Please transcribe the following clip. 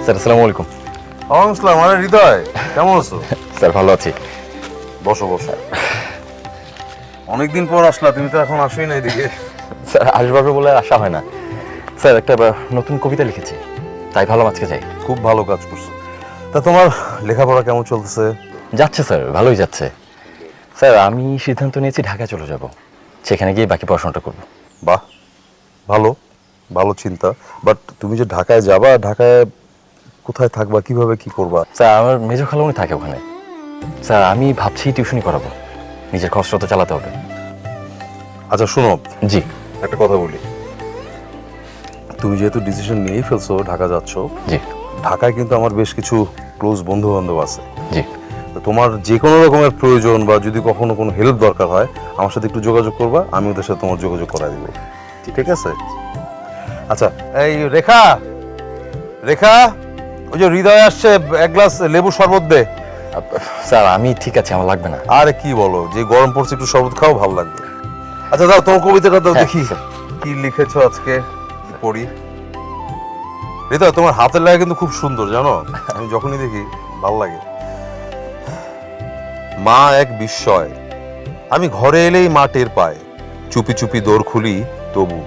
Sir আসসালামু আলাইকুম। আসসালাম। আরে হৃদয়, কেমন আছো? স্যার ভালো আছি। বসো বসো। অনেকদিন পর আসলা, তুমি তো এখন আসোই না এদিকে। স্যার আসবাবে বলে আসা হয় না। স্যার একটা নতুন কবিতা লিখেছি, তাই ভালো আজকে যাই। খুব ভালো কাজ করছো। তা তোমার লেখাপড়া কেমন চলতেছে? যাচ্ছে স্যার, ভালোই যাচ্ছে। স্যার আমি সিদ্ধান্ত নিয়েছি ঢাকায় চলে যাব, সেখানে গিয়ে বাকি পড়াশোনাটা করব। বাহ, ভালো ভালো চিন্তা। বাট তুমি যে ঢাকায় যাবা, ঢাকায় কোথায় থাকবা, কিভাবে কি করবা? স্যার আমার মেজো খালামণি থাকে ওখানে। স্যার আমি ভাবছি টিউশনি করাবো, নিজের খরচটা তো চালাতে হবে। আচ্ছা শোনো, জি একটা কথা বলি। তুমি যেহেতু ডিসিশন নিয়েই ফেলছো ঢাকা যাচ্ছ, জি ঢাকায় কিন্তু আমার বেশ কিছু ক্লোজ বন্ধু বান্ধব আছে। জি। তো তোমার যে কোনো রকমের প্রয়োজন বা যদি কখনো কোনো হেল্প দরকার হয়, আমার সাথে একটু যোগাযোগ করবা, আমি ওদের সাথে তোমার যোগাযোগ করাই দিব। ঠিক আছে? আচ্ছা, এই রেখা, রেখা, ওই যে হৃদয় আসছে, এক গ্লাস লেবু শরবত দে। স্যার আমি ঠিক আছে, আমার লাগবে না। আরে কি বলো, যে গরম পড়ছে একটু শরবত খাও, ভালো লাগবে। আচ্ছা দাও তোমার কবিতাটা দাও হ্যাঁ, দেখি, স্যার। কি লিখেছো আজকে, পড়ি। হৃদয় তোমার হাতের লেখা কিন্তু খুব সুন্দর, জানো, আমি যখনই দেখি ভালো লাগে। মা এক বিস্ময়, আমি ঘরে এলেই মা টের পায়, চুপি চুপি দোর খুলি তবু